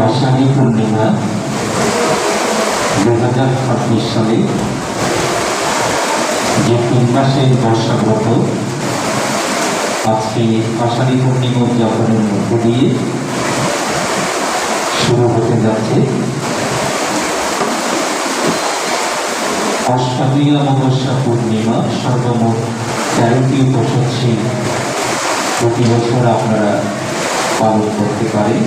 আষাঢ়ী পূর্ণিমা 2026 সালে যে 3 মাসের বর্ষাব্রত আজকে আষাঢ়ী পূর্ণিমা উদযাপনের মধ্য দিয়ে শুরু হতে যাচ্ছে। অষ্টমী অমাবস্যা পূর্ণিমা সর্বমোট 13টি উপসৎসী প্রতি বছর আপনারা পালন করতে পারেন।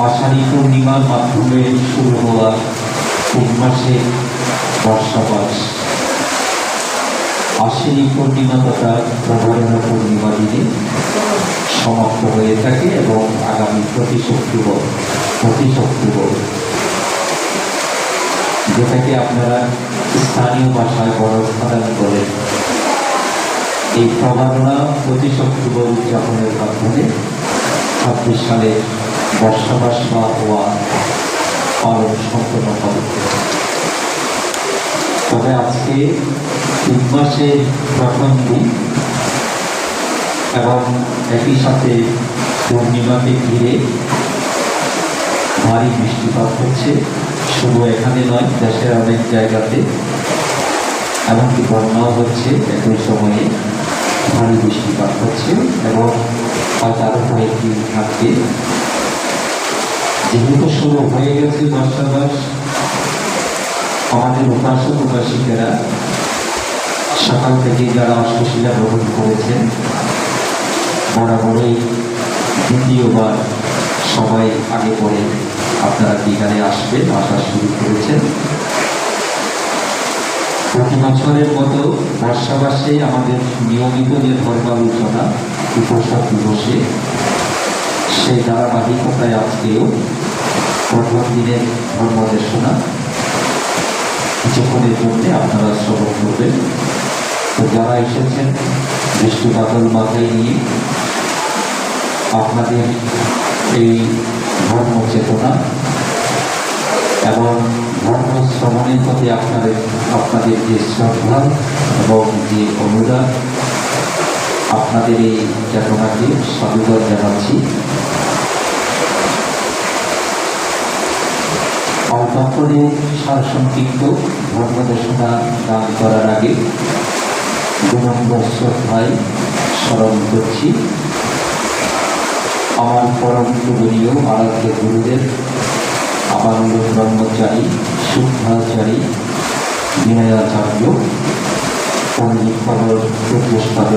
আষাঢ়ী পূর্ণিমার মাধ্যমে শুরু হওয়া 3 মাসের বর্ষাবাস আশ্বিনী পূর্ণিমা তথা প্রবরণা পূর্ণিমা দিনে সমাপ্ত হয়ে থাকে এবং আগামী প্রতি শুক্রবার যেটাকে আপনারা স্থানীয় ভাষায় বরফাদান বলেন, এই প্রবরণা প্রতি শুক্রবার উদযাপনের মাধ্যমে 26 সালে বর্ষাবাস হওয়া পালন সম্পন্ন হবে। তবে আজকে 3 মাসের প্রথম দিন এবং একই সাথে পূর্ণিমাকে ঘিরে ভারী বৃষ্টিপাত হচ্ছে। শুধু এখানে নয়, দেশের অনেক জায়গাতে এমনকি বন্যাও হচ্ছে। একই সময়ে ভারী বৃষ্টিপাত হচ্ছে এবং হয়তো আরো কয়েকদিন থাকবে। যেহেতু শুরু হয়ে গেছে বর্ষাবাস, আমাদের উপাসক উপাসিকেরা সকাল থেকে যারা অষ্টশীলা গ্রহণ করেছেন বরাবরই দ্বিতীয়বার সবাই আগে পরে আপনারা এখানে আসবেন, আসা শুরু করেছেন। প্রতি বছরের মতো বর্ষাবাসে আমাদের নিয়মিত যে ধর্মালোচনা উপসব দিবসে, সেই ধারাবাহিকতায় আজকেও প্রথম দিনের ধর্মদেশনা কিছুক্ষণের জন্য আপনারা শ্রবণ করবেন। তো যারা এসেছেন দৃষ্টি বাদল মাথায় নিয়ে আপনাদের এই ধর্ম চেতনা এবং ধর্ম শ্রবণের প্রতি আপনাদের যে শ্রদ্ধা এবং যে অনুরাগ, আপনাদের এই চেতনাকে সাধুবাদ জানাচ্ছি। অল্পক্ষণে সারসংক্ষিপ্ত ধর্মদেশনা দান করার আগে বিনম্র শ্রদ্ধায় স্মরণ করছি আমার পরম পূজনীয় আরাধ্য গুরুদেব আমানন্দ ব্রহ্মচারী, শুদ্ধাচারী, বিনয়াচার্য পণ্ডিত কবর প্রতিষ্ঠাদ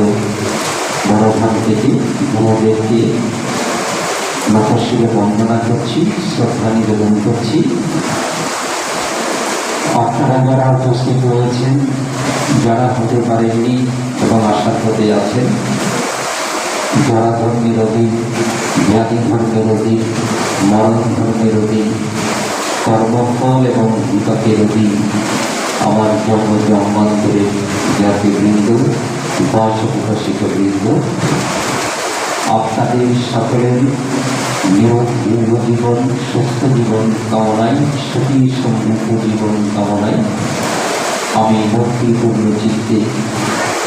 বড়ভান থেকে গুরুদেবকে নতশিরে বন্দনা করছি, শ্রদ্ধা নিবেদন করছি। আপনারা যারা উপস্থিত রয়েছেন, যারা হতে পারেননি এবং আশার পথে আছেন, যারা ধর্মের অধীন, জ্ঞাতি ধর্মের অধীন, মরণ ধর্মের অধীন, কর্মফল এবং বিপাকের অধীন আমার জন্মান্তরের জ্ঞাতিবৃন্দ, উপাসক উপাসিকবৃন্দ, আপনাদের সকলের দীর্ঘ জীবন, সুস্থ জীবন কামনায়, সুখী সমৃদ্ধ জীবন কামনায় আমি ভক্তিপূর্ণ চিত্তে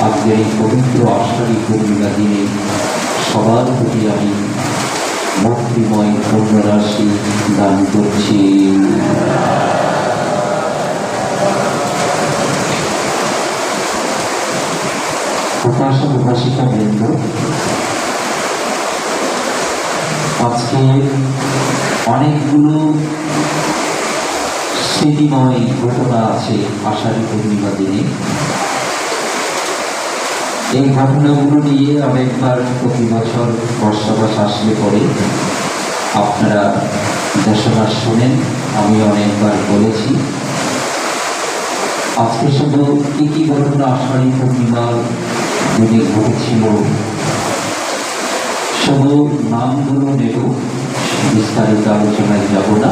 আজকের এই পবিত্র আষাঢ়ী পূর্ণিমা দিনে সবার প্রতি আমি ভক্তিময় পুণ্যরাশি দান করছি। উপাসক উপাসিকা বৃন্দ, আজকে অনেকগুলো স্মৃতিময় ঘটনা আছে আষাঢ়ী পূর্ণিমা দিনে। এই ঘটনাগুলো নিয়ে অনেকবার প্রতি বছর বর্ষাবাস আসলে পরে আপনারা দেশনা শোনেন, আমি অনেকবার বলেছি। আজকে শুধু কি কি ঘটনা আষাঢ়ী পূর্ণিমার দিনে ঘটেছিল শুধু নামগুলো নেব, বিস্তারিত আলোচনায় যাব না।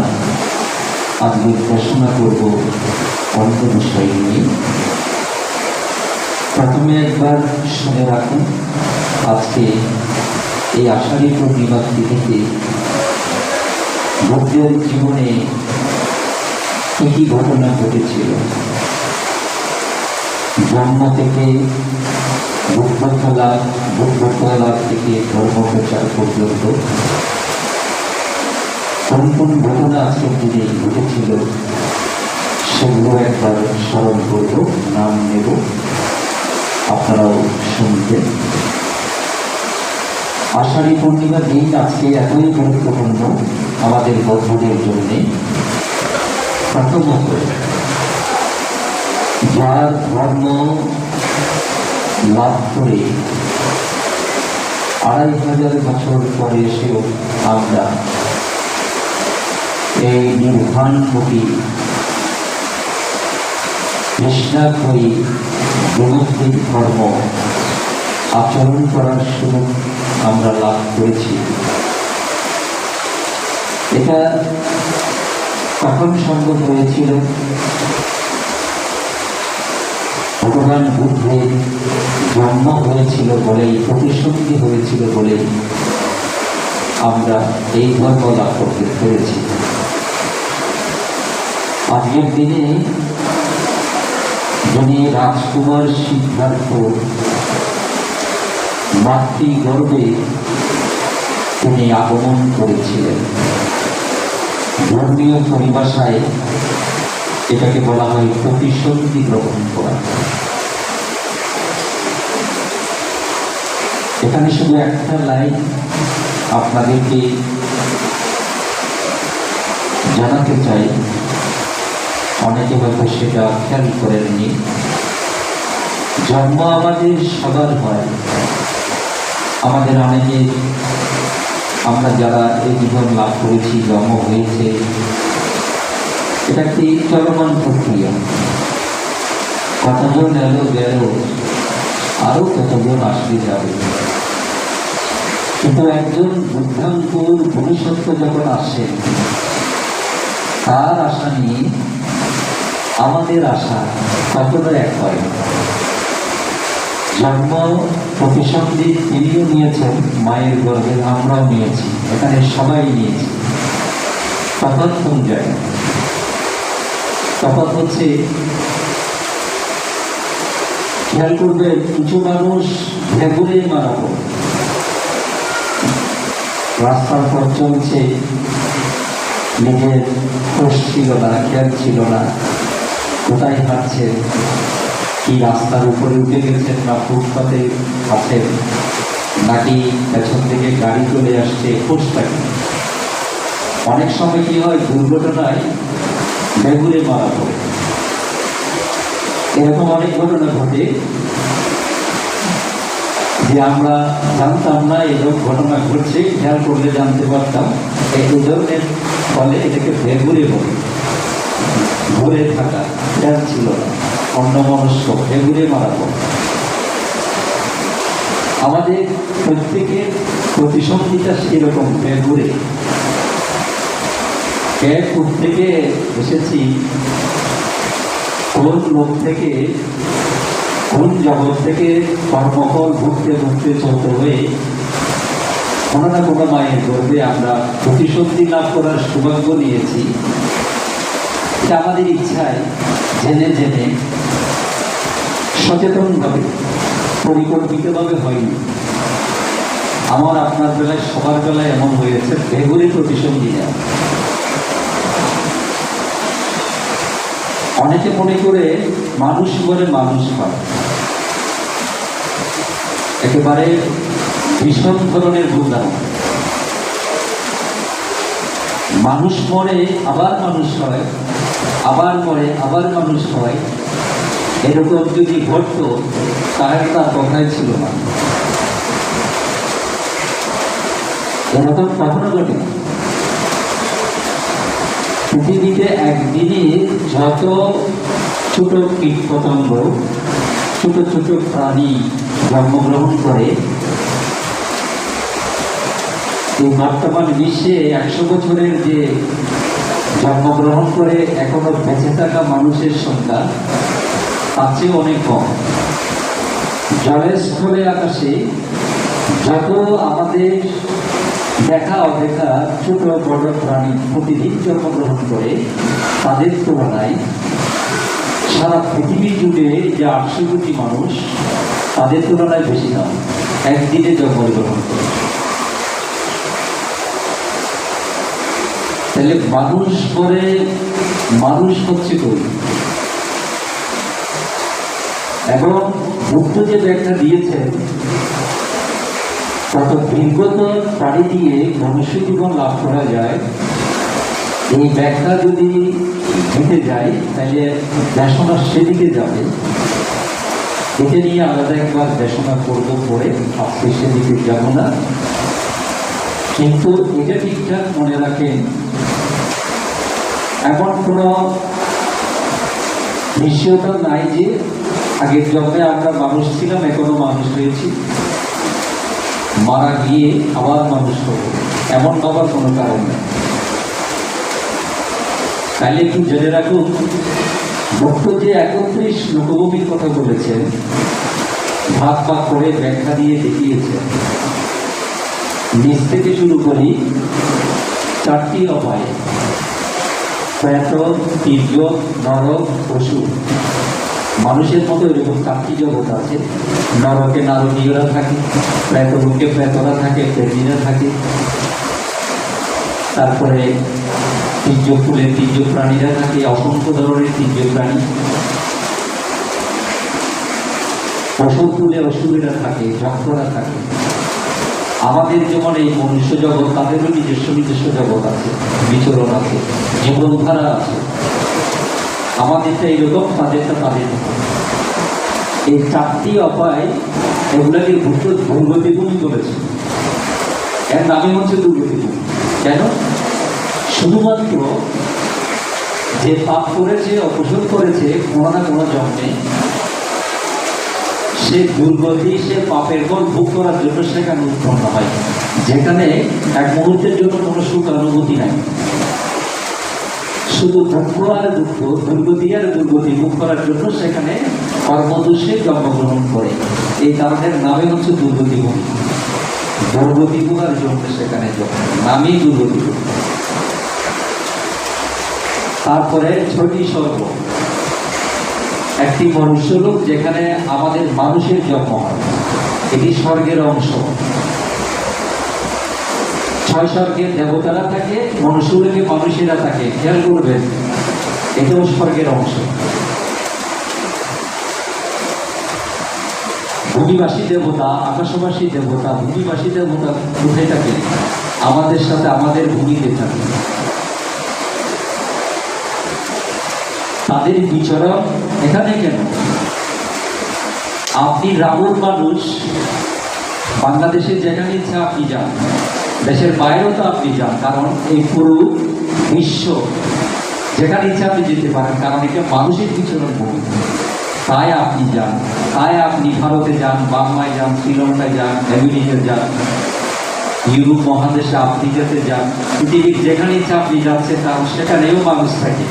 আজকে ঘোষণা করব অন্য বিষয় নিয়ে। প্রথমে একবার শুনে রাখুন, আজকে এই আষাঢ়ী পূর্ণিমার তিথিতে ভক্তের জীবনে কি কি ঘটনা ঘটেছিল। জন্ম থেকে বুদ্ধলাভ থেকে ধর্মপ্রচার পর্যন্ত কোন কোন ঘটনা আজকের দিনে ঘটেছিল সেগুলো একবার স্মরণ করব, নাম নেব, আপনারাও শুনবেন। আষাঢ়ী পূর্ণিমার দিন আজকে এতই গুরুত্বপূর্ণ আমাদের বন্ধুদের জন্য। প্রথমত, যার ধর্ম লাভ করে 2500 বছর পরে এসেও আমরা এই নির্বাণমুখী কৃষ্ণাক্ষয়ী বিমুক্তি ধর্ম আচরণ করার সুযোগ আমরা লাভ করেছি। এটা কখন সম্ভব হয়েছিল? ভগবান বুদ্ধের জন্ম হয়েছিল বলেই, প্রতিশ্রুতি হয়েছিল বলেই আমরা এই ধর্ম লাভ করতে পেরেছি। আজকের দিনে যিনি রাজকুমার সিদ্ধার্থ মাতৃগর্ভে তিনি আগমন করেছিলেন, ধর্মীয় পরিভাষায় এটাকে বলা হয় প্রতিশ্রুতি গ্রহণ করা। এখানে শুধু একটা লাইন আপনাদেরকে জানাতে চাই, অনেকে হয়তো সেটা খেয়াল করেননি। জন্ম আমাদের সবার হয়, আমাদের অনেকে, আমরা যারা এই জীবন লাভ করেছি, জন্ম হয়েছে, এটা একটি চলমান প্রক্রিয়া। কতজন এলো গেল, আরো কতজন আসতে যাবে, কিন্তু একজন বুদ্ধাঙ্কুর ভবিষ্যৎ যখন আসে, তার আশা নিয়ে আমাদের আশা কখনো এক হয়। জন্ম প্রতিসন্ধি তিনিও নিয়েছেন, মায়ের গর্ভে আমরাও নিয়েছি, এখানে সবাই নিয়েছি। তফাৎ কোন জায়গায়? তফাৎ হচ্ছে, খেয়াল করবে, কিছু মানুষ ভেগুরে মারা পড়ে, রাস্তার পর চলছে, নিজের হোশ ছিল না, খেয়াল ছিল না, কোথায় হাঁটছেন, কি রাস্তার উপরে উঠে গেছেন না ফুটপাতে আছেন, নাকি পেছন থেকে গাড়ি চলে আসছে, হোশ থাকে। অনেক সময় কি হয়, দুর্ঘটনায় বেগুনে মারা পড়ে। এরকম অনেক ঘটনা ঘটে যে আমরা জানতাম না এরকম ঘটনা ঘটছে, খেয়াল করলে জানতে পারতাম। এই ধরনের ফলে এটাকে বেগুনে বলে, ঘুরে থাকা, খেয়াল ছিল না, অন্যমনস্ক, বেগুনে মারা পড়ে। আমাদের প্রত্যেকের প্রতিসন্ধিটা সেরকম বেগুনে। থেকে এসেছি, কোন লোক থেকে, কোন জগৎ থেকে কর্মফল ঘুরতে ঘুরতে চলতে হয়ে কোনো না কোনো মায়ের গর্ভে আমরা প্রতিসন্ধি লাভ করার সৌভাগ্য নিয়েছি। এটা আমাদের ইচ্ছায় জেনে জেনে সচেতনভাবে পরিকল্পিতভাবে হয়নি। আমার আপনার বেলায় সবার বেলায় এমন হয়েছে বেগুনি প্রতিসন্ধি নেওয়া। অনেকে মনে করে মানুষ মরে মানুষ হয়, একেবারে ভীষণ ধরনের ভুল ধারণা। মানুষ মরে আবার মানুষ হয়, আবার মরে আবার মানুষ হয়, এরকম যদি ঘটতো তাহলে তার কথাই ছিল না। এরকম কখনো ঘটে না। পৃথিবীতে একদিনে যত ছোট কীট পতঙ্গ, ছোট ছোট প্রাণী জন্মগ্রহণ করে, এই বর্তমান বিশ্বে 100 বছরের যে জন্মগ্রহণ করে এখনো বেঁচে থাকা মানুষের সংখ্যা তার চেয়ে অনেক কম। জলে স্থলে আকাশে যত আমাদের দেখা অদেখা ছোট বড় প্রাণী প্রতিদিন জন্মগ্রহণ করে, তাদের তুলনায় সারা পৃথিবী জুড়ে যে 800 কোটি মানুষ, তাদের তুলনায় বেশি না একদিনে জন্মগ্রহণ করে। তাহলে মানুষ পরে মানুষ হচ্ছে কই? এবং বুদ্ধ যে ব্যাখ্যা দিয়েছেন, তত দীর্ঘত পাড়ি দিয়ে মনুষ্য জীবন লাভ করা যায়, এই ব্যাখ্যা যদি হেঁটে যায় তাহলে দেশনা সেদিকে যাবে। একে নিয়ে আলাদা একবার দেশনা করবো, পরে আজকে সেদিকে যাব না। কিন্তু এটা ঠিকঠাক মনে রাখেন, এমন কোনো নিশ্চয়তা নাই যে আগের জন্মে আমরা মানুষ ছিলাম, এখনো মানুষ হয়েছি, মারা গিয়ে আবার মানুষ হব, এমন ভাবার কোনো কারণ নেই। তাহলে একটু জেনে রাখুন, ভক্ত যে 31 লোকভূমির কথা বলেছেন, ভাগ ভাগ করে ব্যাখ্যা দিয়ে দেখিয়েছেন। নিচ থেকে শুরু করি, 4টি অপায়: প্রেত, তীর্য, নরক, অসুর। মানুষের মতো এরকম 4টি জগৎ আছে। নরকে নারকীয়রা থাকে, প্রেতলোকে প্রেতরা থাকে, প্রেমীরা থাকে, তারপরে তীর্য ফুলে তীর্য প্রাণীরা থাকে, অসংখ্য ধরনের তীর্য প্রাণী। অসুর ফুলে অসুরেরা থাকে, যক্ষরা থাকে। আমাদের যেমন এই মনুষ্য জগৎ, তাদেরও নিজস্ব নিজস্ব জগৎ আছে, বিচরণ আছে, জীবনধারা আছে। আমাদেরটা এইরকম, তাদেরটা তাদের। এই 4টি অপায়, এগুলাকে দুর্গতিভূমি করেছে। এর নামই হচ্ছে দুর্গতিভূমি। কেন? শুধুমাত্র যে পাপ করেছে, অপসর করেছে কোনো না কোনো জন্মে, সে দুর্গতি, সে পাপের ফল ভোগ করার জন্য সেখানে উৎপন্ন হয়, যেখানে এক মুহূর্তের জন্য কোনো সুখ অনুভূতি নাই, শুধু দুঃখ আর দুঃখ, দুর্গতি আর দুর্গতি ভোগ করার জন্য সেখানে কর্মদোষে জন্মগ্রহণ করে। এই কারণের নামে হচ্ছে দুর্গতিভূমি। দুর্গতি ভোগার জন্য সেখানে জন্ম, নামই দুর্গতিভূমি। তারপরে 6টি স্বর্গ। একটি মনুষ্যলোক যেখানে আমাদের মানুষের জন্ম হয়, এটি স্বর্গের অংশ। 6 স্বর্গের দেবতারা থাকে, মনুষ্যলোকে মানুষেরা থাকে। খেয়াল করবেন, এটাও স্বর্গের অংশ। ভূমিবাসী দেবতা, আকাশবাসী দেবতা, ভূমিবাসী দেবতা কোথায় থাকে? আমাদের সাথে, আমাদের ভূমিতে থাকে। তাদের বিচরণ এখানে কেন? আপনি রামুর মানুষ, বাংলাদেশে যেখানে ইচ্ছা আপনি যান, দেশের বাইরেও তো আপনি যান, কারণ এই পুরো বিশ্ব যেখানে ইচ্ছা আপনি যেতে পারেন, কারণ এটা মানুষের বিচরণ ভূমি। তাই আপনি যান, তাই আপনি ভারতে যান, বাংলায় যান, শ্রীলঙ্কায় যান, আমেরিকায় যান, ইউরোপ মহাদেশে, আফ্রিকাতে যান, পৃথিবীর যেখানে ইচ্ছা আপনি যাচ্ছেন, কারণ সেখানেও মানুষ থাকে।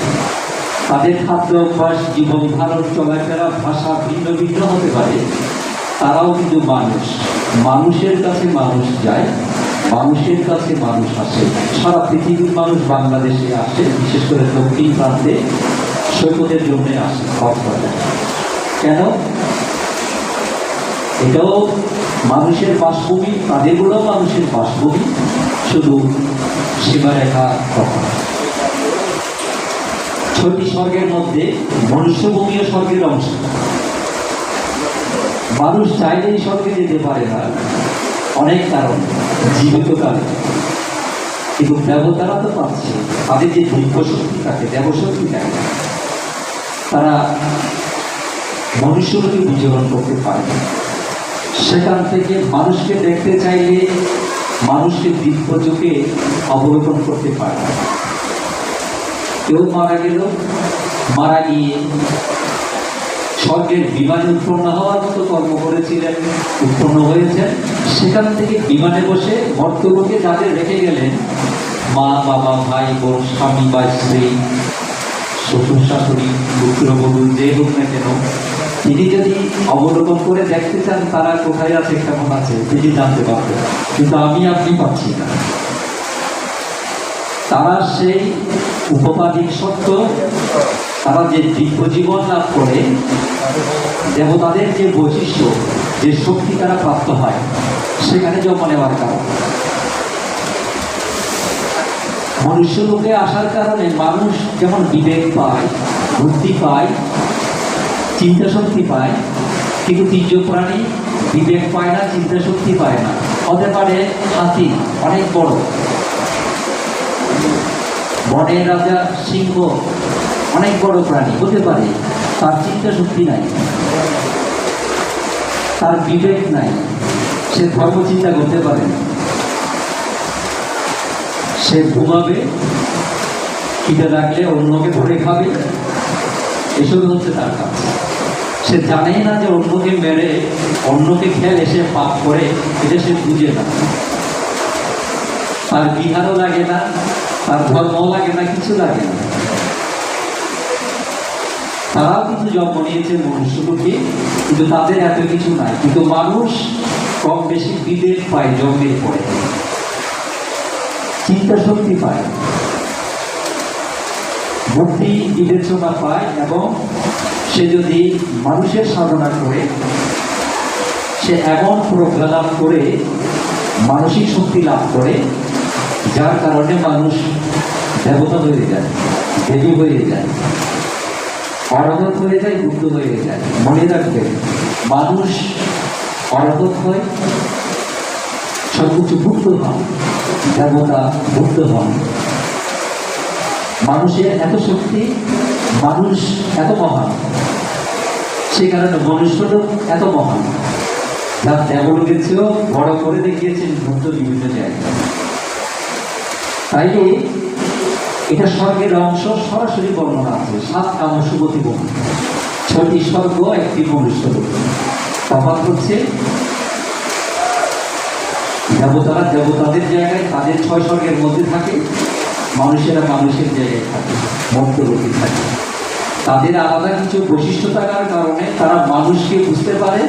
তাদের খাদ্য অভ্যাস, জীবন ধারণ, চলাফেরা, ভাষা ভিন্ন ভিন্ন হতে পারে, তারাও কিন্তু মানুষ। মানুষের কাছে মানুষ যায়, মানুষের কাছে মানুষ আসে। সারা পৃথিবীর মানুষ বাংলাদেশে আসে, বিশেষ করে দক্ষিণ প্রান্তে সৈকতের জন্য আসে। কেন? এটাও মানুষের বাসভূমি, তাদেরগুলোও মানুষের বাসভূমি, শুধু সীমারেখা কথা। 6টি স্বর্গের মধ্যে মনুষ্যভূমিও স্বর্গের অংশ। মানুষ চাইলেই স্বর্গে যেতে পারে না, অনেক কারণ, জীবিত কারণ। কিন্তু দেবতারা তো পাচ্ছে, তাদের যে দিব্য শক্তি থাকে, দেবশক্তি থাকে, তারা মনুষ্যকে বিচরণ করতে পারে না। সেখান থেকে মানুষকে দেখতে চাইলে মানুষকে দিব্য চোখে অবলোকন করতে পারে না। কেউ মারা গেল, মারা গিয়ে স্বর্গের বিমানে উৎপন্ন হওয়ার মতো কর্ম করেছিলেন, উৎপন্ন হয়েছেন। সেখান থেকে বিমানে বসে মর্তলোকে যাদের রেখে গেলেন, মা বাবা, ভাই বোন, স্বামী বা স্ত্রী, শ্বশুর শাশুড়ি, পুত্রবধূ, যে হোক না কেন, তিনি যদি অবলোকন করে দেখতে চান তারা কোথায় আছে, কেমন আছে, তিনি জানতে পারবেন। কিন্তু আমি আপনি পাচ্ছি না। তারা সেই উপপাদিক সত্য, তারা যে দিব্য জীবন লাভ করে, দেবতাদের যে বৈশিষ্ট্য, যে শক্তি তারা প্রাপ্ত হয়, সেখানে জন্ম নেওয়ার কারণ। মনুষ্য লোকে আসার কারণে মানুষ যেমন বিবেক পায়, বুদ্ধি পায়, চিন্তা শক্তি পায়, কিন্তু তির্য প্রাণী বিবেক পায় না, চিন্তা শক্তি পায় না। হতে পারে হাতি অনেক বড়, বনের রাজা সিংহ অনেক বড় প্রাণী হতে পারে, তার চিন্তা শক্তি নাই, তার বিবেক নাই, সে ধর্ম চিন্তা করতে পারে না। সে ঘুমাবে, খিদে লাগলে অন্যকে ধরে খাবে, এসব হচ্ছে তার কাজ। সে জানেই না যে অন্যকে মেরে, অন্যকে খেলে সে পাপ করে, এটা সে বুঝে না। তার বিহারও লাগে না, তার ধর্মও লাগে না, কিছু লাগে না। তারাও কিন্তু জন্ম নিয়েছে মনুষ্যলোকে, কিন্তু তাদের এত কিছু নাই। কিন্তু মানুষ কম বেশি বিবেক পায়, জন্মের পরে চিন্তা শক্তি পায়, বুদ্ধি বিবেচনা পায়, এবং সে যদি মানুষের সাধনা করে, সে এমন প্রজ্ঞা লাভ করে, মানসিক শক্তি লাভ করে, যার কারণে মানুষ দেবতা হয়ে যায়, দেবী হয়ে যায়, অরহত হয়ে যায়, বুদ্ধ হয়ে যায়। মনে রাখবে, মানুষ অরহত হয়, সবকিছু বুদ্ধ হন, দেবতা বুদ্ধ হন। মানুষের এত শক্তি, মানুষ এত মহান, সে কারণে মনুষ্যলোক এত মহান, যার দেবলোকের চেয়েও বড় করে দেখিয়েছেন বুদ্ধ বিভিন্ন জায়গায়। তাইলে এটা স্বর্গের অংশ, সরাসরি বর্ণনা আছে। 7 কামশুবতী ভূমি, 6টি স্বর্গ, 1টি মনুষ্যলোক। তফাৎ হচ্ছে দেবতারা দেবতাদের জায়গায়, তাদের 6 স্বর্গের মধ্যে থাকে, মানুষেরা মানুষের জায়গায় থাকে, মর্তলোকে থাকে। তাদের আলাদা কিছু বৈশিষ্ট্য থাকার কারণে তারা মানুষকে বুঝতে পারে,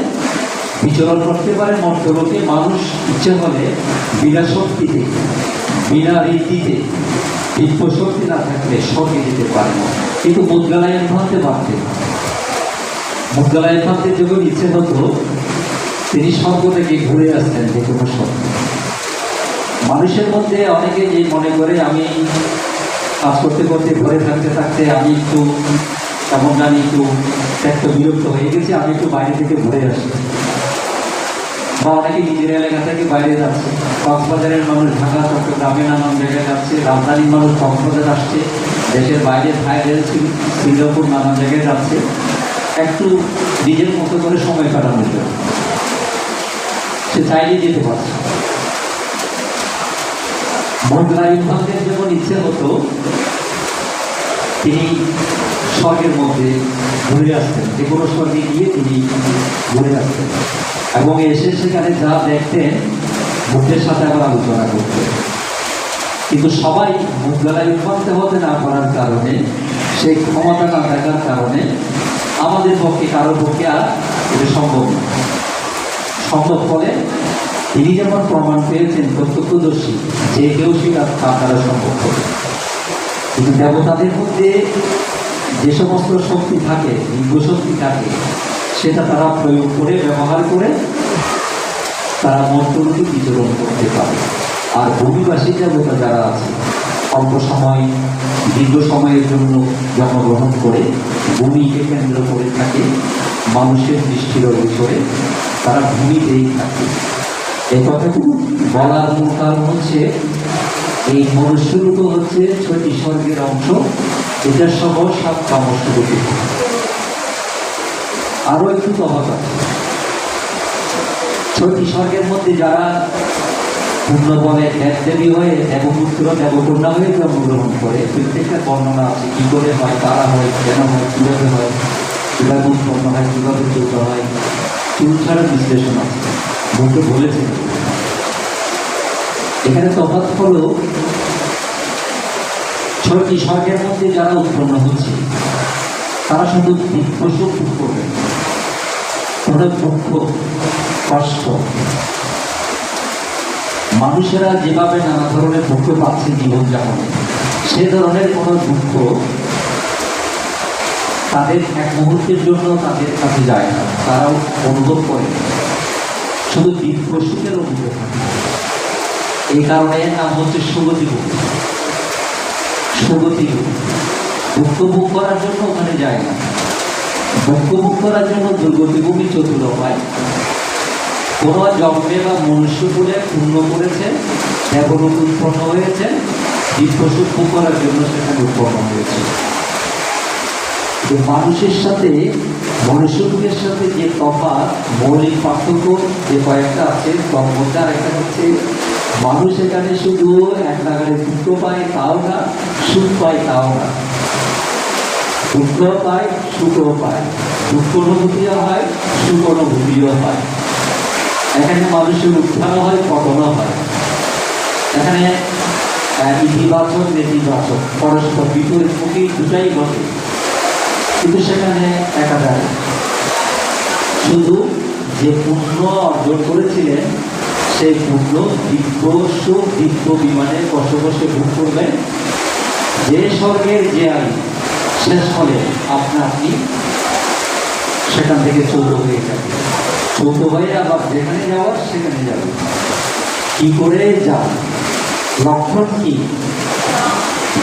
বিচরণ করতে পারে মর্তলোকে। মানুষ ইচ্ছে হলে বিনা শক্তিতে, বিনা রীতিতে, দিব্য শক্তি না থাকলে স্বর্গে যেতে পারে না। কিন্তু মুদ্গালায়ন ভাবতে পারতেন। মুদ্গালায়ন ভাবতে যখন ইচ্ছে হতো, তিনি স্বর্গ থেকে ঘুরে আসতেন যে কোনো স্বর্গ। মানুষের মধ্যে অনেকে যে মনে করে, আমি কাজ করতে করতে, ঘরে থাকতে থাকতে আমি একটু কেমন জানি একটু বিরক্ত হয়ে গেছি, আমি একটু বাইরে থেকে ঘুরে আসি। বা অনেকে নিজের এলাকা থেকে বাইরে যাচ্ছে। কক্সবাজারের মানুষ ঢাকা, চট্টগ্রামে নানান জায়গায় যাচ্ছে, রাজধানীর মানুষ কক্সবাজার আসছে, দেশের বাইরে থাইল্যান্ড, সিঙ্গাপুর নানান জায়গায় যাচ্ছে, একটু নিজের মতো করে সময় কাটানোর জন্য। সে চাইলেই যেতে পারছে। মুদ্গালায়নের যখন ইচ্ছে হতো, তিনি স্বর্গের মধ্যে ঘুরে আসতেন, যে কোনো স্বর্গে গিয়ে তিনি ঘুরে আসতেন, এবং এসে সেখানে যা দেখতেন বুদ্ধের সাথে আবার আলোচনা করতেন। কিন্তু সবাই মুদ্গালায়ন হতে না পারার কারণে, সেই ক্ষমতা না থাকার কারণে আমাদের পক্ষে, কারোর পক্ষে আর এটা সম্ভব না। সম্ভব ফলে তিনি যেমন প্রমাণ পেয়েছেন প্রত্যক্ষদর্শী, যে কেউ সেটা তার দ্বারা সম্ভব হবে। কিন্তু দেবতাদের মধ্যে যে সমস্ত শক্তি থাকে, দিব্য শক্তি থাকে, সেটা তারা প্রয়োগ করে, ব্যবহার করে তারা মন্ত্রকে বিতরণ করতে পারে। আর ভূমিবাসী দেবতা যারা আছে, অল্প সময় দীর্ঘ সময়ের জন্য জন্মগ্রহণ করে ভূমিকে কেন্দ্র করে থাকে, মানুষের দৃষ্টির অভিসরে তারা ভূমিতেই থাকে। এই কথাগুলো বলার মূল কারণ হচ্ছে, এই মনুষ্যরূপ হচ্ছে 6টি স্বর্গের অংশ, এটা সহ 7 তামসরূপী। আরো একটু তফাৎ আছে। 6টি স্বর্গের মধ্যে যারা পূর্ণ বলে দেবদেবী হয়ে দেবপুত্র দেবকন্যা হয়ে জন্মগ্রহণ করে, প্রত্যেকটা বর্ণনা আছে, কি করে হয়, কারা হয়, কেন হয়, কিভাবে হয়, কিভাবে উৎপন্ন হয়, কিভাবে যুক্ত হয়, চুল ছাড়া বিশ্লেষণ আছে, বলতে বলেছেন। এখানে তফাৎ হলো 6টি স্বর্গের মধ্যে যারা উৎপন্ন হচ্ছে তারা শুধু দুঃখ সুখ করবে, তাদের দুঃখ কষ্ট, মানুষেরা যেভাবে নানা ধরনের দুঃখ পাচ্ছে জীবনযাপনে, সে ধরনের কোনো দুঃখ তাদের এক মুহূর্তের জন্য তাদের কাছে যায় না, তারাও অনুভব করে, শুধু দুঃখ সুখের অনুভব থাকে। এই কারণে নাম হচ্ছে সুগতি ভূমি। সুগতি ভূমি দুঃখ ভোগ করার জন্য ওখানে যায় না, দুঃখ ভোগ করার জন্য দুর্গতি ভূমি চতুর হয়। কোন জন্মে বা মনুষ্য বলে পূর্ণ করেছে, দেবলোক উৎপন্ন হয়েছে, দুঃখ সুখ ভোগ করার জন্য সেখানে উৎপন্ন হয়েছে। মানুষের সাথে মনুষ্যের সাথে যে তফাৎ, মৌলিক পার্থক্য যে কয়েকটা আছে, তার মধ্যে আরেকটা হচ্ছে, মানুষ এখানে শুধু এক নাগারে দুঃখ পায় তাও না, সুখ পায় তাও না, দুঃখ পায় সুখও পায়, দুঃখ অনুভূতিও হয়, সুখ অনুভূতিও হয়। এখানে মানুষের উত্থানও হয়, পতনও হয়। এখানে ইতিবাচক নেতিবাচক পরস্পর বিপরীতমুখী দুটাই ঘটে, কিন্তু সেখানে একাধারে শুধু যে পুণ্য অর্জন করেছিলেন সেই পুণ্য দিব্য সুখ দিব্য বিমানে বসে বসে ভোগ করবেন। যে স্বর্গের যে আয়ু শেষ হলে আপনি সেখান থেকে চৌত হয়ে যাবে, চৌত হয়ে আবার যেখানে যাওয়ার সেখানে যাবে। কি করে যান, লক্ষণ কি?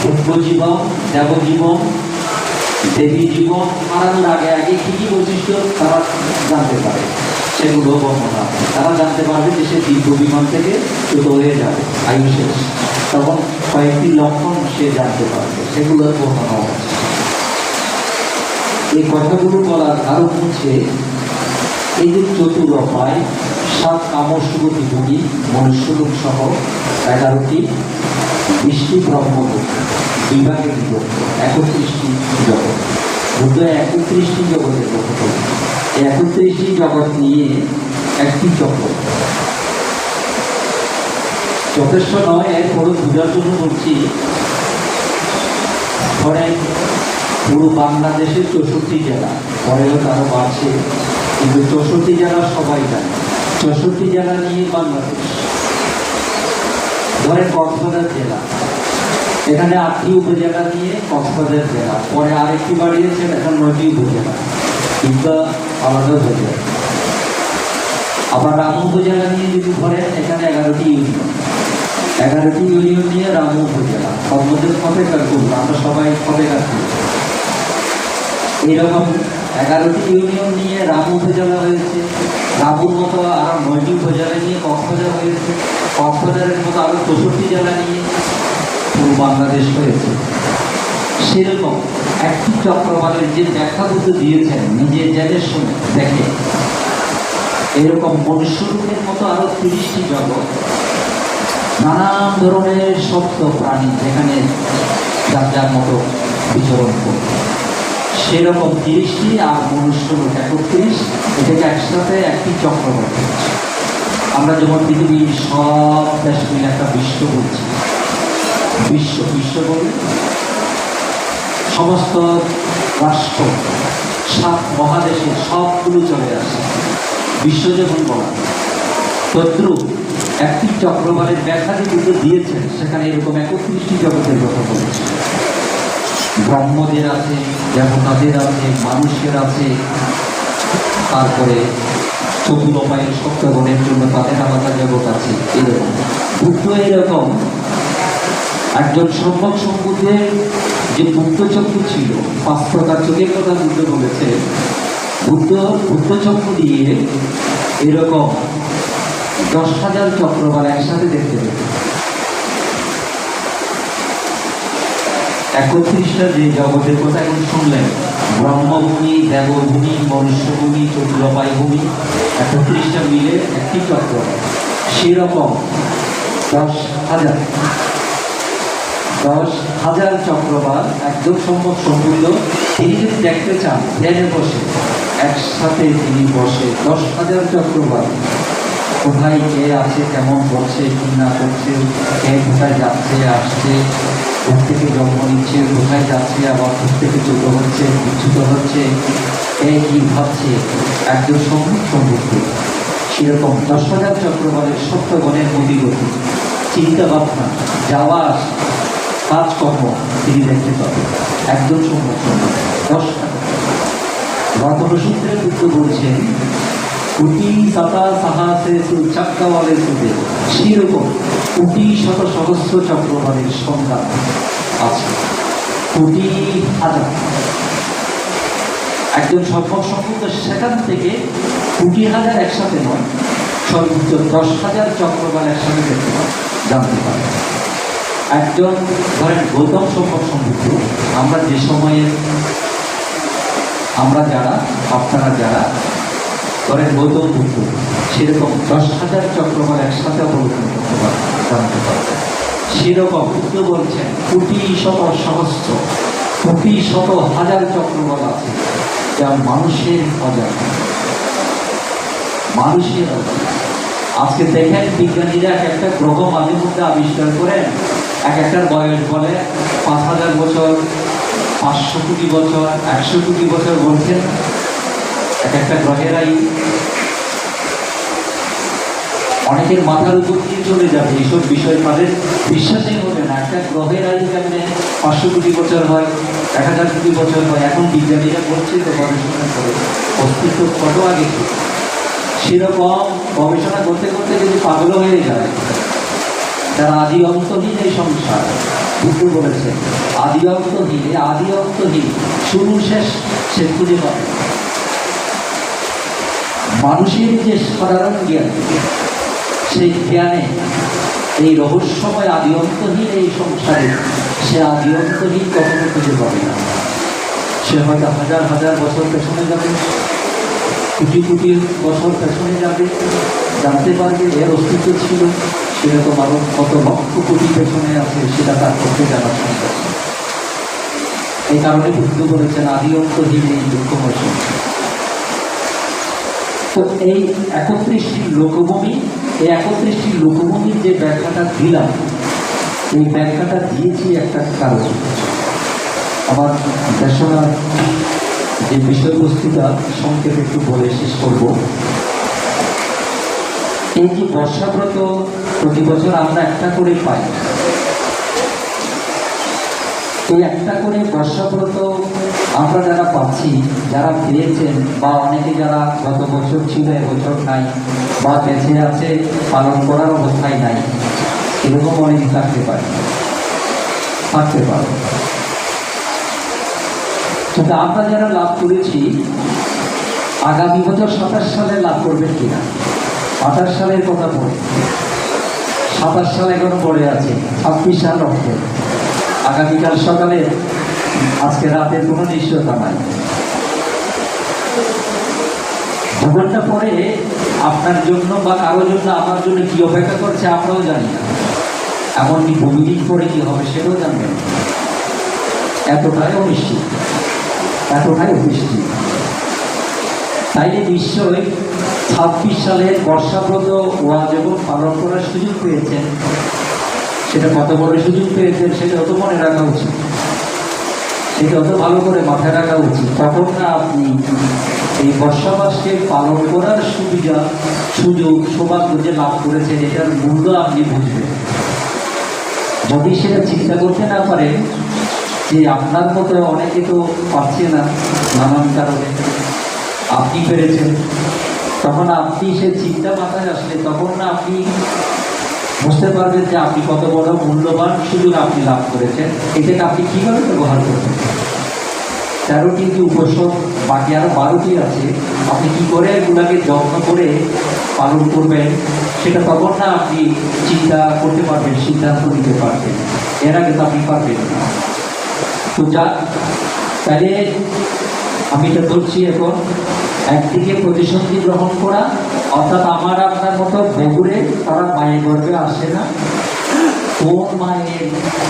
দিব্য জীবন, দেবজীবন, দেবী জীবন হারানোর আগে আগে কি কি বৈশিষ্ট্য তারা জানতে পারে, সেগুলো বর্ণনা তারা জানতে পারবে যে সে দিব্য বিমান থেকে চুত হয়ে যাবে, আয়ু শেষ, তখন কয়েকটি লক্ষণ সে জানতে পারবে, সেগুলো বর্ণনা আছে। এই কথাগুলো বলার কারণ হচ্ছে, এই যে চতুরপায় 7 কামসুগতি ভূমি মনুষ্যলোক সহ 11টি 20টি ব্রহ্মলোক বিভাগে বিভক্ত, 31টি জগৎ। বুদ্ধ 31টি জগতের কথা বলেন। 31টি জগৎ নিয়ে একটি চক্র যথেষ্ট নয়, এরপরে বোঝার জন্য বলছি। পরে পুরো বাংলাদেশের 64 জেলা, পরেও তারা বাড়ছে, কিন্তু 64 জেলা সবাই জানে। 64 জেলা নিয়ে বাংলাদেশ। ধরেন কক্সবাজার জেলা, এখানে 8টি উপজেলা নিয়ে কক্সবাজার জেলা, পরে আরেকটি বাড়িয়েছেন, এখন 9টি উপজেলা, কিন্তু আলাদা উপজেলা। আবার রামু উপজেলা নিয়ে যদি ধরেন, এখানে 11টি ইউনিয়ন, 11টি ইউনিয়ন নিয়ে রামু উপজেলা, সব মধ্যে ফতেকার করবো, আমরা সবাই ফতেকার করি। এইরকম 11টি ইউনিয়ন নিয়ে রামু উপজেলা হয়েছে, রামুর মতো আরো 9টি উপজেলা নিয়ে কক্সবাজার হয়েছে, কক্সবাজারের মতো আরো 64 জেলা নিয়ে পুরো বাংলাদেশ হয়েছে। সেরকম একটি চক্রবালের যে ব্যাখ্যা বুদ্ধ দিয়েছেন নিজের জেলের সময় দেখে, এরকম মনুষ্যরূপের মতো আরো 30টি জগৎ, নানান ধরনের সত্য প্রাণী যেখানে যার যার মতো বিচরণ করবে, সেরকম 30টি আর মনুষ্যরূপ 31, এটাকে একসাথে একটি চক্রবাল। আমরা যেমন পৃথিবীর সব দেশ মিলে একটা বিশ্ব বলছি, বিশ্ব বিশ্ব বলে সমস্ত রাষ্ট্র 7 মহাদেশের সবগুলো চলে আসে, বিশ্ব যেমন বলা। তদ্রুপ একটি চক্রবালের ব্যাখ্যা কিন্তু দিয়েছেন, সেখানে এরকম 31টি জগতের কথা বলেছে। ব্রহ্মদের আছে, দেবতাদের আছে, মানুষের আছে, তারপরে চতুর উপায়ের সত্যগণের জন্য তাদের আলাদা জগৎ আছে। এরকম বুদ্ধ এরকম একজন সম্যক সম্বুদ্ধের যে বুদ্ধচক্ষু ছিল, 5 প্রকার চোখের কথা বুদ্ধ বলেছে। বুদ্ধচক্ষু দিয়ে এরকম 10,000 চক্রবার একসাথে দেখতে পেত। 31টা যে জগতের কথা এখন শুনলেন, ব্রহ্মভূমি, দেবভূমি, মনুষ্যভূমি, চতুরপায় ভূমি, 31টা মিলে একটি চক্র। সেরকম 10,000 চক্রবার একদম সম্ভব সম্পূর্ণ। তিনি যদি দেখতে চান ধ্যানে বসে, একসাথে তিনি বসে 10,000 চক্রবার কোথায় কে আছে, কেমন করছে, কি না করছে, কে কোথায় যাচ্ছে আসছে, প্রত্যেকে জন্ম নিচ্ছে, কোথায় যাচ্ছে, আবার প্রত্যেকে ছোট হচ্ছে, বিচ্যুত হচ্ছে, কে কি ভাবছে, একজন সম্পূর্ণ। সেরকম 10,000 চক্রবারের সত্যগণের গতিগতি, চিন্তা ভাবনা, যাওয়া কাজকর্ম তিনি দেখতে পাবেন একজন সম্পূর্ণ। 10,000 রতনসূত্রে বুদ্ধ বলছেন কোটি সাতা সাহাসে চাক্কাওয়ালে সুদে, সেরকম কোটি শত সহস্র চক্রবারের সংখ্যা আছে, কোটি হাজার। একজন সম্পদ সম্পূর্ণ সেখান থেকে কোটি হাজার একসাথে নয়, সর্বোচ্চ 10,000 চক্রবার একসাথে দেখতে পারে, জানতে পারে। একজন ধরেন গৌতম সম্পদ সম্পূর্ণ, আমরা যে সময়ে আমরা যারা, আপনারা যারা ধরেন গৌতম বুদ্ধ, সেরকম 10,000 চক্রবার একসাথে অবলোকন করতে পারে, জানতে পারবে। সেরকম বুদ্ধ বলছেন কোটি শত সহস্র, কোটি শত হাজার চক্রবার আছে, যা মানুষের অজানা, মানুষের অজানা। আজকে দেখেন বিজ্ঞানীরা এক একটা গ্রহ মাঝে মধ্যে আবিষ্কার করেন, এক একটার বয়স বলে 5,000 বছর, 500 কোটি বছর, 100 কোটি বছর বলছেন। এক একটা গ্রহেরাই অনেকের মাথার উপর দিয়ে চলে যাবে এইসব বিষয়, তাদের বিশ্বাসই হবে না। একটা গ্রহের আয়ু কেমনে 500 কোটি বছর হয়, 1,000 কোটি বছর হয়। এখন বিজ্ঞানীরা বলছে যে গবেষণা করে অস্তিত্ব কত আগে। সেরকম গবেষণা করতে করতে যদি পাগল হয়ে যায়, যারা আদি অন্তহীন এই সংসার, বুদ্ধ বলেছে আদি অন্তহীন শুরু শেষ সে খুঁজে পাবে। মানুষের যে সাধারণ জ্ঞান, সেই জ্ঞানে এই রহস্যময় আদি অন্তহীন এই সংসারে সে আদি অন্তহীন কখনো খুঁজে পাবে না। সে হয়তো হাজার হাজার বছর পেছনে যাবে, কোটি কোটি বছর পেছনে যাবে, জানতে পারবে এর অস্তিত্ব ছিল। সেরকম আরো কত লক্ষ কোটি পেছনে আছে, সেটা তার পক্ষে জানা সম্ভব। এই কারণে বুদ্ধ বলেছেন আদি অন্তহীন এই দুঃখময় সংসার। তো এই 31টি লোকভূমি, এই 31টি লোকভূমির যে ব্যাখ্যাটা দিলাম, এই ব্যাখ্যাটা দিয়েছি একটা কারণ। আমার দেশনার যে বিষয়বস্তুটা সংক্ষেপে একটু বলে শেষ করব। এই যে বর্ষাব্রত প্রতি বছর আমরা একটা করে পাই, এই একটা করে বর্ষাব্রত আমরা যারা পাচ্ছি, যারা পেয়েছেন, বা অনেকে যারা গত বছর ছিল এবছর নাই, বা বেঁচে আছে পালন করার অবস্থায় নাই, এরকম অনেকে থাকতে পারে। কিন্তু আমরা যারা লাভ করেছি, আগামী বছর 27 সালে লাভ করবেন কিনা? 28 সালের কথা পড়ে, 27 সাল এখনো পড়ে আছে, 26 সাল রক্তে। আগামীকাল সকালে, আজকে রাতের কোনো নিশ্চয়তা নাই। 2 ঘন্টা পরে আপনার জন্য বা কারোর জন্য, আমার জন্য কি অপেক্ষা করছে আমরাও জানি না। এমনকি 2 মিনিট পরে কি হবে সেটাও জানবেন। এতটাই অনিশ্চিত। তাইলে নিশ্চয়ই 26 সালের বর্ষাব্রত ওয়াজ এবং পালন করার সুযোগ পেয়েছেন। সেটা কত বড় সুযোগ পেয়েছেন সেটা অত মনে রাখা উচিত, সেটা অত ভালো করে মাথায় রাখা উচিত। তখন না আপনি এই বর্ষাবাসকে পালন করার সুযোগ সৌভাগ্য যে লাভ করেছেন, এটার মূল্য আপনি বুঝবেন। যদি সেটা চিন্তা করতে না পারেন যে আপনার মতো অনেকে তো পাচ্ছে না নানান কারণে, আপনি পেরেছেন, তখন আপনি সে চিন্তা মাথায় আসলে তখন না আপনি বুঝতে পারবেন যে আপনি কত বড় মূল্যবান সুযোগ আপনি লাভ করেছেন, এটাকে আপনি কিভাবে ব্যবহার করবেন। 13টি যে উপসব বাকি আরো 12টি আছে, আপনি কি করে এগুলাকে যত্ন করে পালন করবেন সেটা তখন না আপনি চিন্তা করতে পারবেন, সিদ্ধান্ত নিতে পারবেন। এর আগে তো আপনি পারবেন না। তো যা তাহলে আমি এটা বলছি, এখন একদিকে প্রতিশ্রুতি গ্রহণ করা, অর্থাৎ আমার আপনার মতো বগুড়ে তারা মায়ের গর্ভে আসে না, কোন মায়ের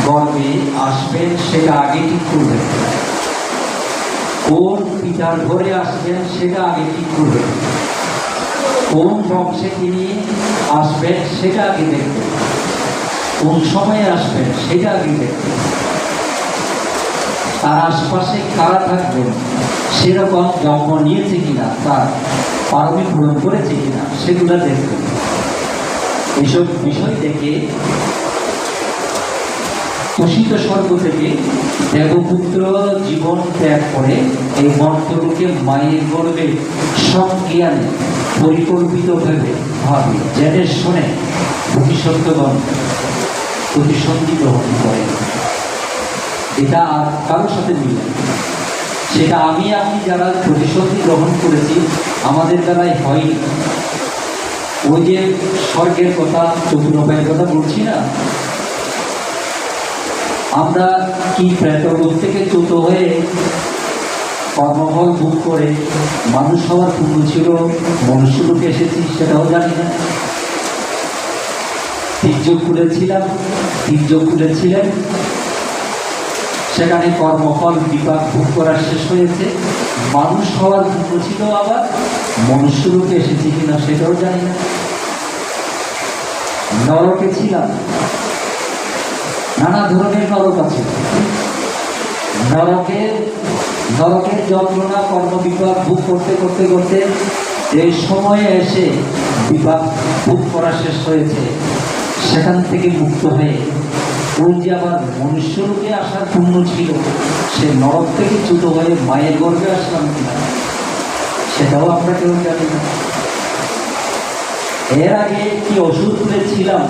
গর্ভে আসবেন সেটা আগে ঠিক করবেন, কোন পিতার ঘরে আসবেন সেটা আগে ঠিক করবেন, কোন বংশে তিনি আসবেন সেটা আগে দেখবেন, কোন সময়ে আসবেন সেটা আগে দেখবেন, তার আশপাশে কারা থাকবেন, সেরকম জন্ম নিয়েছে কিনা, তার পারমিট পূরণ করেছে কিনা সেগুলো দেখবেন। এইসব বিষয় দেখে তুষিত স্বর্গ থেকে দেবপুত্র জীবন ত্যাগ করে এই মর্তলোকে মায়ের গর্ভে সজ্ঞানে পরিকল্পিতভাবে ভাবে জেনে শোনে ভবিষ্যৎগণ প্রতিসন্ধি গ্রহণ করে। এটা আর কারোর সাথে মিলে, সেটা আমি আপনি যারা প্রতিসন্ধি গ্রহণ করেছি আমাদের দ্বারাই হয়নি। ওই যে স্বর্গের কথা, চতুর্পায়ের কথা বলছি না, আমরা কি প্রেতলোক থেকে চ্যুত হয়ে কর্মফল ভোগ করে মানুষ হওয়ার পূর্ণ ছিল মনুষ্যলোকে এসেছি সেটাও জানি না। তীর্যকুলে ছিলেন, সেখানে কর্মফল বিপাক ভোগ করা শেষ হয়েছে, মানুষ হওয়ার পূর্ণ ছিল, আবার মনুষ্যলোকে এসেছি কিনা সেটাও জানি না। নরকে ছিলাম, নানা ধরনের নরক আছে, নরকের যন্ত্রণা কর্মবিপাক ভোগ করতে করতে করতে এই সময়ে এসে বিপাক ভোগ করা শেষ হয়েছে, সেখান থেকে মুক্ত হয়ে ওই যে আবার মনুষ্যরূপে আসার পূর্ণ ছিল, সে নরক থেকে চ্যুত হয়ে মায়ের গর্ভে আসলাম কিনা সেটাও আমরা কেউ জানি না। এর আগে কি ওষুধ তুলেছিলাম,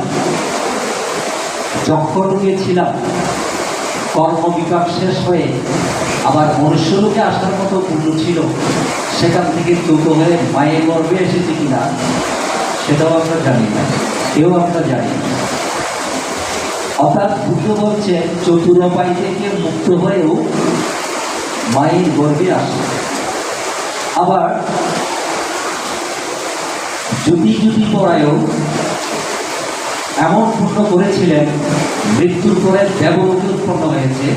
যক্ষরোগে ছিলাম, কর্মবিপাক শেষ হয়ে আবার মনুষ্যলোকে আসার মতো পূর্ণ ছিল, সেখান থেকে চ্যুত হয়ে মায়ের গর্ভে এসেছে কিনা সেটাও আমরা জানি না, কেউ আমরা জানি না। অর্থাৎ বুদ্ধ বলছে চতুরোপায় থেকে মুক্ত হয়েও মায়ের গর্ভে আসে। আবার যুতি পড়ায়ও এমন পূর্ণ করেছিলেন, মৃত্যুর পরে দেবলোকে উৎপন্ন হয়েছে,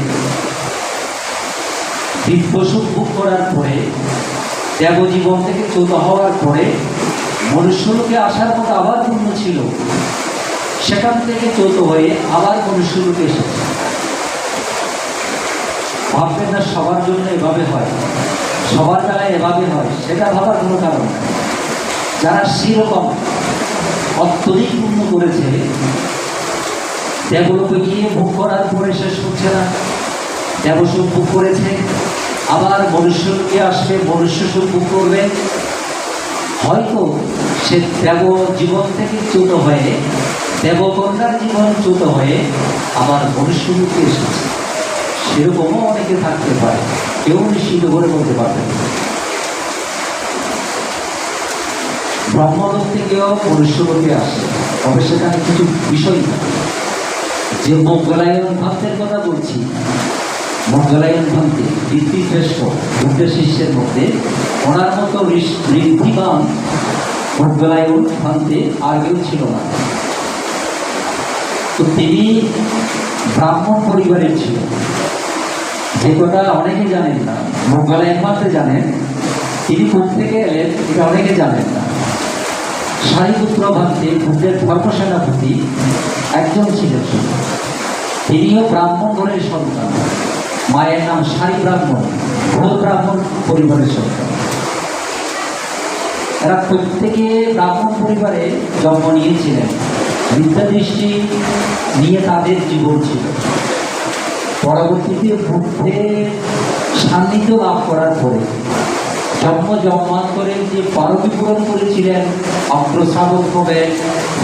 দিব্যসুখ ভোগ করার পরে দেবজীবন থেকে চ্যুত হওয়ার পরে মনুষ্যলোকে আসার মতো আবার পূর্ণ ছিল, সেখান থেকে চ্যুত হয়ে আবার মনুষ্যলোকে এসেছে। ভাববেন না সবার জন্য এভাবে হয়, সবার বেলায় এভাবে হয়, সেটা ভাবার কোনো কারণ নেই। যারা সেরকম অত্যধিক পূর্ণ করেছে, দেবলোকে গিয়ে ভোগ করার পরে শেষ হচ্ছে না, দেবসুখ ভোগ করেছে, আবার মনুষ্যলোকে আসবে, মনুষ্য সুখ ভোগ করবে, হয়তো সে দেব জীবন থেকে চ্যুত হয়ে দেবকন্যার জীবন চ্যুত হয়ে আবার মনুষ্যলোকে এসেছে। সেরকমও অনেকে থাকতে পারে, কেউ নিশ্চিত করে বলতে পারবে না। ব্রহ্মলোক থেকেও মনুষ্যলোকে আসে, তবে সেখানে কিছু বিষয় থাকে। যে মোগলায়ন ভান্তের কথা বলছি, মোগলায়ন ভান্তে ঋদ্ধিশ্রেষ্ঠ বুদ্ধের শিষ্যের মধ্যে ওনার মতো ঋদ্ধিমান মোগলায়ন ভান্তে আর কেউ ছিল না। তো তিনি ব্রাহ্মণ পরিবারের ছিল, যে কথা অনেকে জানেন না। মোগলায়ন ভান্তে জানেন, তিনি কোথা থেকে এলেন এটা অনেকে জানেন না। সারিপুত্র ভান্তে বুদ্ধের ধর্মসেনাপতি একজন ছিলেন, তিনিও ব্রাহ্মণ ঘরের সন্তান, মায়ের নাম সারি ব্রাহ্মণ, ঘোর ব্রাহ্মণ পরিবারের সন্তান। এরা প্রত্যেকে ব্রাহ্মণ পরিবারে জন্ম নিয়েছিলেন, বিদ্যা দৃষ্টি নিয়ে তাদের জীবন ছিল। পরবর্তীতে বুদ্ধের সান্নিধ্য লাভ করার পরে জন্ম জন্মান্তরের যে পারমি পূরণ করেছিলেন, অগ্রশ্রাবক হবে,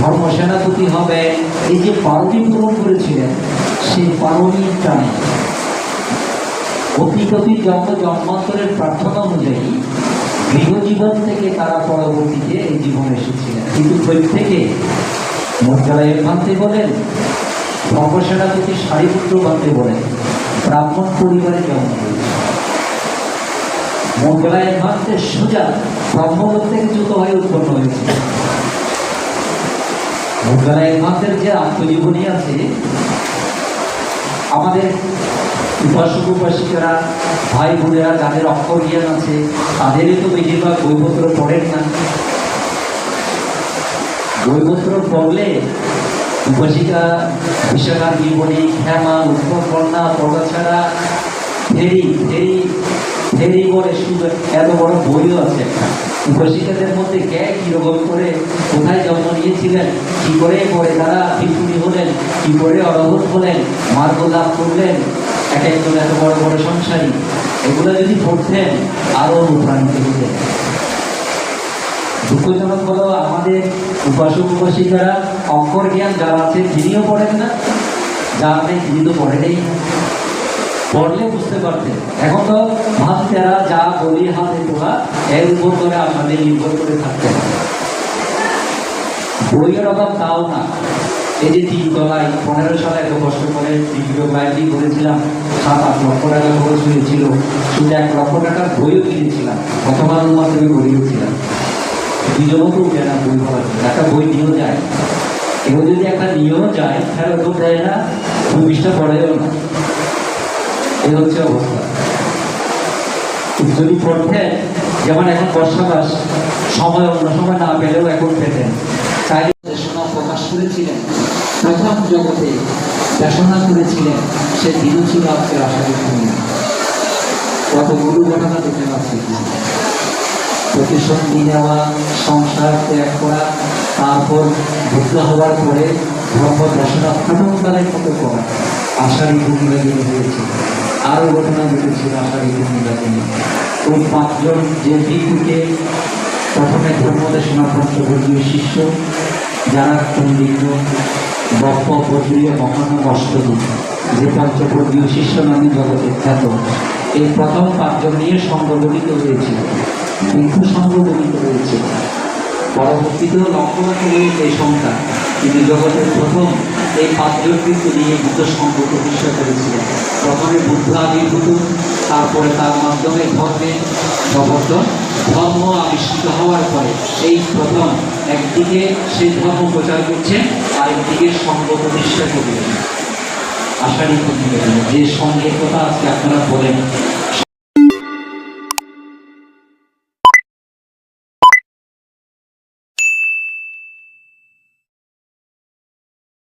ধর্মসেনাপতি হবে, এই যে পারমি পূরণ করেছিলেন, সেই পারমির টানে অতীত জন্ম জন্মান্তরের প্রার্থনা অনুযায়ী গৃহজীবন থেকে তারা পরবর্তীতে এই জীবনে এসেছিলেন। কিন্তু প্রত্যেকে মোগলাই ভান্তে বলেন, ধর্মসেনাপতি সারিপুত্র ভান্তে বলেন, ব্রাহ্মণ পরিবারে জন্ম হয়েছে। মোগলাই ভান্তে সোজা ব্রাহ্মণ থেকে যুত হয়ে উৎপন্ন হয়েছে। মোগলাই ভান্তের যে আত্মজীবনী আছে, আমাদের উপাসক উপাসিকারা, ভাই বোনেরা যাদের অক্ষর জ্ঞান আছে, তাদেরই তো বেশিরভাগ বইপত্র পড়েন না। বইপত্র পড়লে উপাসিকা বিশাখার জীবনী, ক্ষেমা, উত্তরকন্যা, পড়াছাড়া, ফেরি ফেরি ফেরি করে শুধু এত বড় বইও আছে একটা। উপাসিকাদের মধ্যে কে কিরকম করে কোথায় জন্ম নিয়েছিলেন, কি করে পরে তারা ভিক্ষুণী হলেন, কি করে অরহত হলেন, মার্গ লাভ করলেন, এক একজন এত বড় বড় সংসারী, এগুলো যদি পড়তেন আরো অনুপ্রাণিত হতেন। দুঃখজনক হলো আমাদের উপাসক উপাসিকারা অক্ষর জ্ঞান যারা আছে তিনিও পড়েন না, যার নেই তিনি তো পড়েনই। পড়লে বুঝতে পারতেন। এখন তো ভাবতেরা যা বলি হাতে তোলা, এর উপর করে আপনাদের নির্ভর করে থাকতেন। বইয়ের অভাব তাও না। এই যে 3 তলায় 15 সালে এত কষ্ট করে ভিডিও বাইন্ডিং করেছিলাম, 7-8 লক্ষ টাকা খরচ হয়েছিল, শুধু 1 লক্ষ টাকার বইও কিনেছিলাম, প্রথম আলোর মাধ্যমে করিয়েছিলাম। দুজনও তো উঠে না বই পড়ার জন্য, একটা বই নিয়েও যায়। কেউ যদি একটা নিয়েও যায়, ফেরত দেয় না, 2 পৃষ্ঠা পড়েও না। এই হচ্ছে অবস্থা। যদি পড়তেন, যেমন এখন বর্ষা মাস, সময় অন্য সময় না পেলেও এখন পেতেন, চাইলে দেশনা প্রকাশ করেছিলেন, প্রথম জগতে দেশনা করেছিলেন, সে দিনও ছিল আজকের আষাঢ়ী পূর্ণিমা। কতগুলো ঘটনা দেখতে পাচ্ছি। প্রতিসন্ধি নেওয়া, সংসার ত্যাগ করা, তারপর বুদ্ধ হওয়ার পরে ধর্ম দেশনা প্রথমকালের মতো করা, আষাঢ়ী পূর্ণিমা দিনে হয়েছে। আরও ঘটনা ঘটেছিল আষাঢ়ী পূর্ণিমা দিনে। ওই 5 জন যে ভিক্ষুকে প্রথমে ধর্মদেশনা পঞ্চবর্গীয় শিষ্য, যারা পণ্ডিত, বপ্প, বজ্রীয়, মহানব, অষ্টদূত, যে পঞ্চবর্গীয় শিষ্য নামে জগতে খ্যাত, এই প্রথম 5 জন নিয়ে সংগঠিত হয়েছিল, ভিক্ষু সংগঠিত হয়েছিল। পরবর্তীতেও লক্ষ লক্ষ হয়েছে এই সংখ্যা, কিন্তু জগতের প্রথম এই 5 জন কিন্তু নিয়ে বুদ্ধ সংঘ প্রতিষ্ঠা করেছিলেন। প্রথমে বুদ্ধ আবির্ভূত, তারপরে তার মাধ্যমে ধর্মের প্রবর্তন, ধর্ম আবিষ্কৃত হওয়ার পরে এই প্রথম একদিকে সেই ধর্ম প্রচার করছে, আরেকদিকে সংঘ প্রতিষ্ঠা করলেন। আষাঢ়ী পূর্ণিমা যে সঙ্গের কথা আজকে আপনারা বলেন,